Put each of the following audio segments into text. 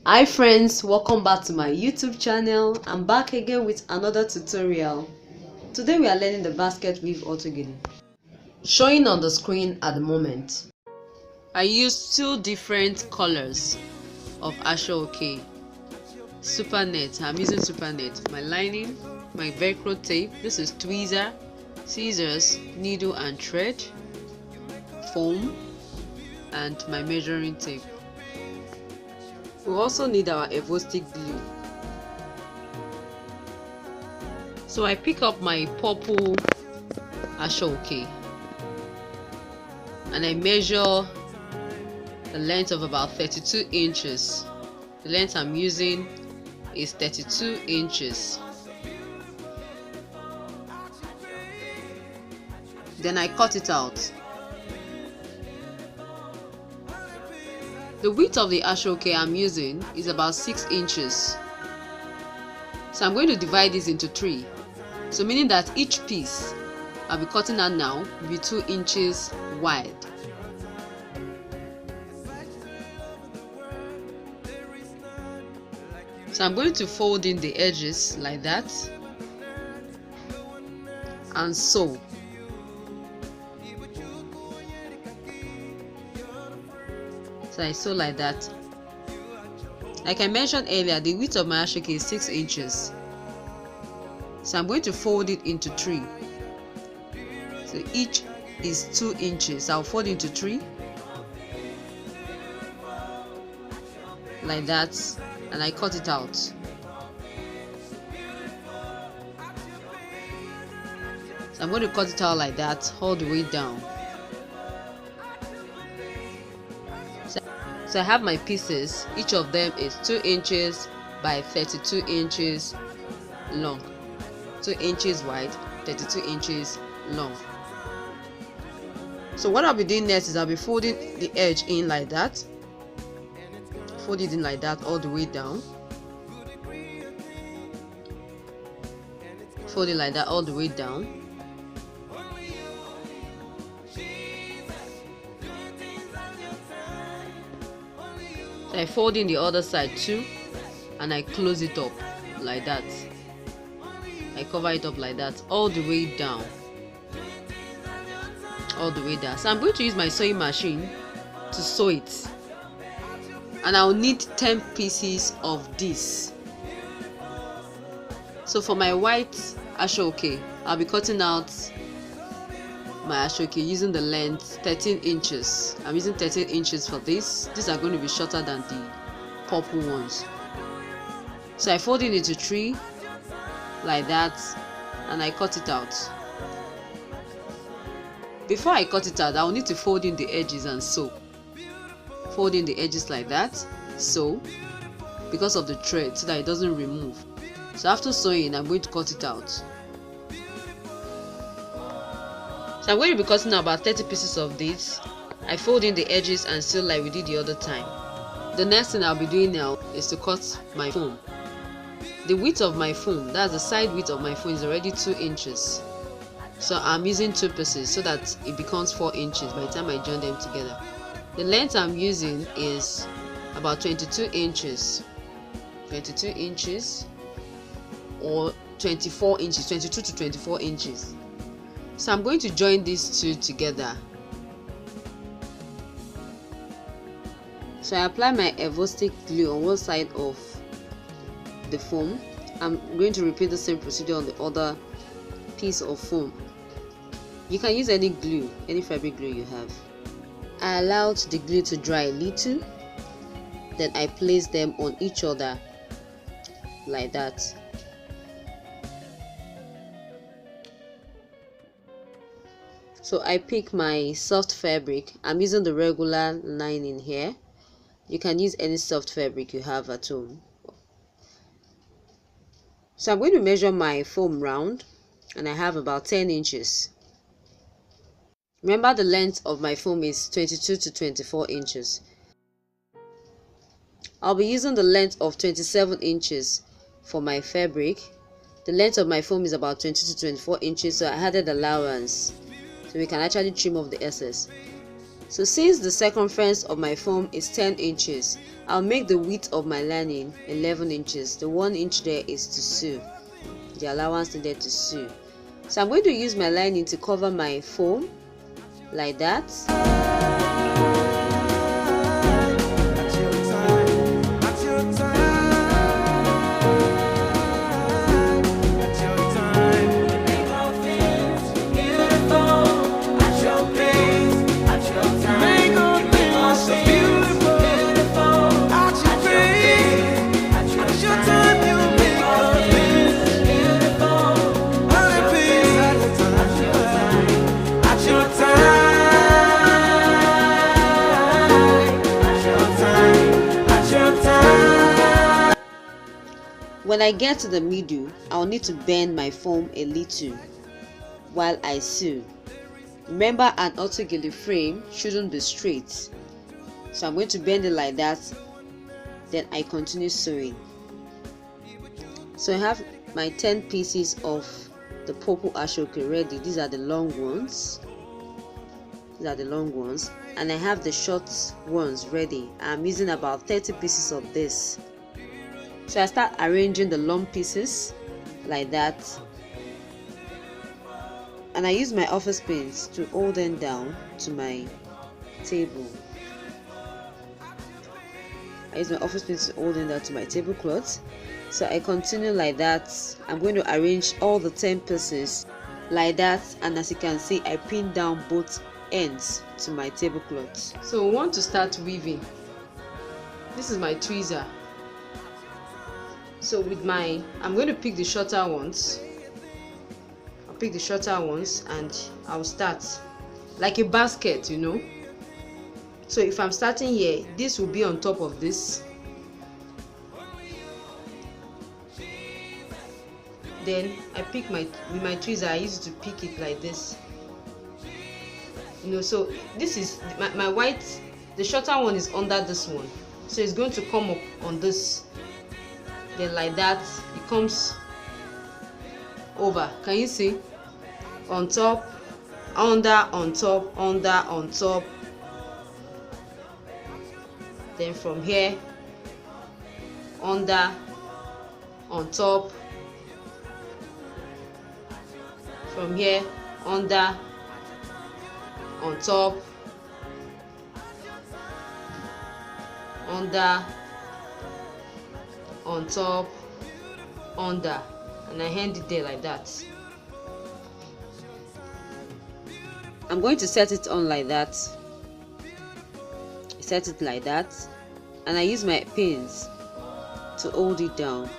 Hi friends, welcome back to my YouTube channel. I'm back again with another tutorial. Today we are learning the basket weave gele, showing on the screen at the moment. I used two different colors of ashoke. Super net, I'm using super net. My lining, my velcro tape, this is tweezer, scissors, needle and thread, foam, and my measuring tape. We also need our Evostic glue. So I pick up my purple ashoke and I measure the length of about 32 inches. The length I'm using is 32 inches. Then I cut it out. The width of the ashoke I'm using is about 6 inches. So I'm going to divide this into 3. So meaning that each piece I'll be cutting out now will be 2 inches wide. So I'm going to fold in the edges like that and sew. So I sew like that. Like I mentioned earlier, the width of my ashoke is 6 inches. So I'm going to fold it into 3. So each is 2 inches. I'll fold into 3 like that, and I cut it out. So I'm going to cut it out like that all the way down. So I have my pieces. Each of them is 2 inches by 32 inches long. 2 inches wide, 32 inches long. So what I'll be doing next is I'll be folding the edge in like that. Fold it in like that all the way down. Fold it like that all the way down. So I fold in the other side too, and I close it up like that. I cover it up like that all the way down. All the way down. So I'm going to use my sewing machine to sew it. And I'll need 10 pieces of this. So for my white ashoke, I'll be cutting out my ashoke using the length 13 inches. I'm using 13 inches for this. These are going to be shorter than the purple ones. So I fold it into 3 like that and I cut it out. Before I cut it out, I will need to fold in the edges and sew. Fold in the edges like that, sew, because of the thread, so that it doesn't remove. So after sewing, I'm going to cut it out. So I'm going to be cutting about 30 pieces of this. I fold in the edges and sew like we did the other time. The next thing I'll be doing now is to cut my foam. The width of my foam, that's the side width of my foam, is already 2 inches. So I'm using 2 pieces so that it becomes 4 inches by the time I join them together. The length I'm using is about 22 inches. 22 inches or 24 inches, 22 to 24 inches. So I'm going to join these two together. So I apply my Evostic glue on one side of the foam. I'm going to repeat the same procedure on the other piece of foam. You can use any glue, any fabric glue you have. I allowed the glue to dry a little, then I place them on each other like that. So I pick my soft fabric. I'm using the regular lining here. You can use any soft fabric you have at home. So I'm going to measure my foam round, and I have about 10 inches. Remember, the length of my foam is 22 to 24 inches. I'll be using the length of 27 inches for my fabric. The length of my foam is about 20 to 24 inches, so I added allowance, so we can actually trim off the excess. So since the circumference of my foam is 10 inches, I'll make the width of my lining 11 inches. The 1 inch there is to sew, the allowance needed to sew. So I'm going to use my lining to cover my foam like that. When I get to the middle, I'll need to bend my foam a little while I sew. Remember, an auto gele frame shouldn't be straight, so I'm going to bend it like that, then I continue sewing. So I have my 10 pieces of the purple ashoke ready. These are the long ones. And I have the short ones ready. I'm using about 30 pieces of this. So I start arranging the long pieces like that, and I use my office pins to hold them down to my table. Tablecloth. So I continue like that. I'm going to arrange all the 10 pieces like that, and as you can see, I pin down both ends to my tablecloth. So we want to start weaving. This is my tweezer. So I'm going to pick the shorter ones. I'll pick the shorter ones and I'll start like a basket, you know. So if I'm starting here, this will be on top of this. Then I pick with my tweezer, I use it to pick it like this. You know, so this is my white, the shorter one is under this one. So it's going to come up on this. Then like that, it comes over. Can you see? On top, under, on top, under, on top. Then from here, under, on top. From here, under, on top, under, on top, under, and I hand it there like that. I'm going to set it on like that. Set it like that, and I use my pins to hold it down,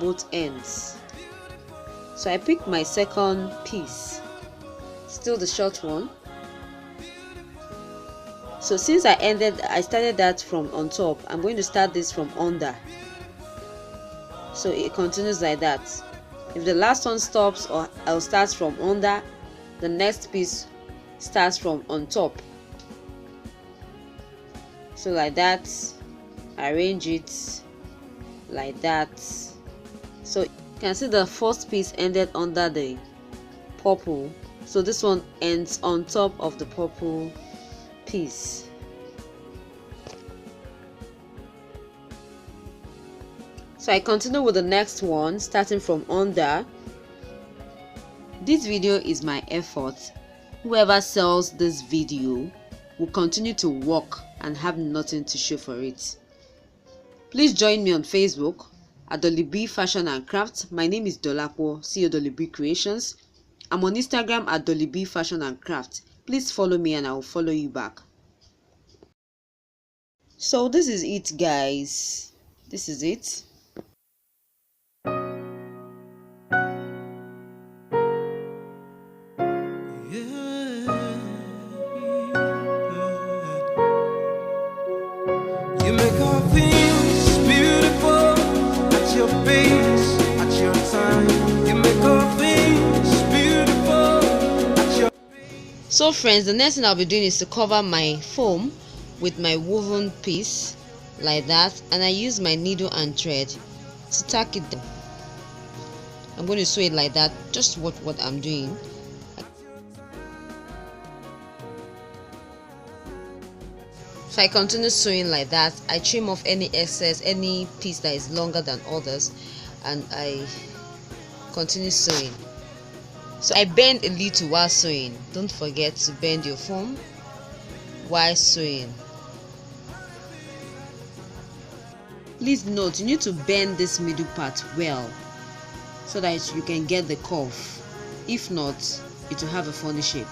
both ends. So I pick my second piece, still the short one. So since I started that from on top, I'm going to start this from under. So it continues like that. If the last one stops or I'll start from under, the next piece starts from on top. So like that, arrange it like that. So you can see the first piece ended under the purple, so this one ends on top of the purple piece. So I continue with the next one, starting from under. This video is my effort. Whoever sells this video will continue to work and have nothing to show for it. Please join me on Facebook at Dolly B Fashion and Craft. My name is Dolapo, CEO Dolly B Creations. I'm on Instagram at Dolly B Fashion and Craft. Please follow me and I will follow you back. So this is it, guys. This is it. You make all things beautiful at your pace, at your time. You make all things beautiful at your... So friends, the next thing I'll be doing is to cover my foam with my woven piece like that, and I use my needle and thread to tack it down. I'm going to sew it like that. Just watch what I'm doing. So I continue sewing like that. I trim off any excess, any piece that is longer than others, and I continue sewing. So I bend a little while sewing. Don't forget to bend your foam while sewing. Please note, you need to bend this middle part well so that you can get the curve. If not, it will have a funny shape.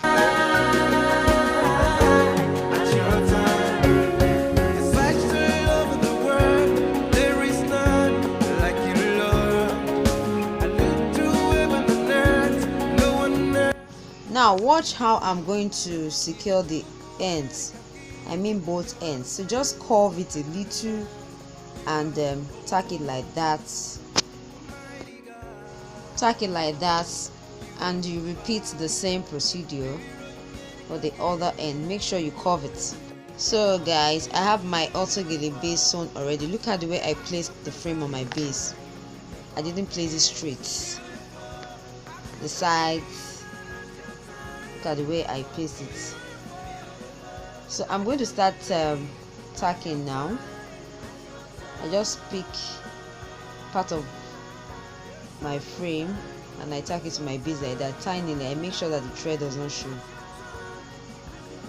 Now watch how I'm going to secure the ends, I mean both ends. So just curve it a little and tack it like that, and you repeat the same procedure for the other end. Make sure you curve it. So guys, I have my auto gele base sewn already. Look at the way I placed the frame on my base. I didn't place it straight. The sides, look at the way I placed it. So I'm going to start tacking now. I just pick part of my frame and I tack it to my base like that, tinily. I make sure that the thread does not show.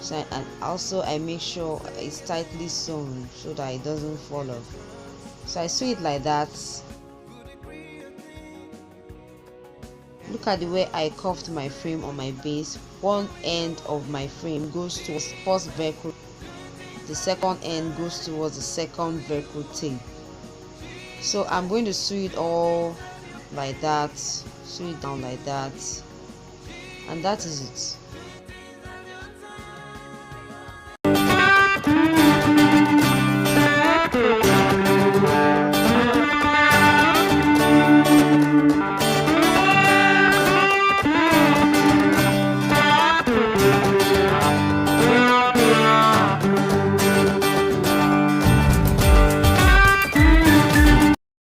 So, and also I make sure it's tightly sewn so that it doesn't fall off. So I sew it like that. Look at the way I cuffed my frame on my base. One end of my frame goes towards the first velcro, the second end goes towards the second velcro tail. So I'm going to sew it all like that, sew it down like that, and that is it.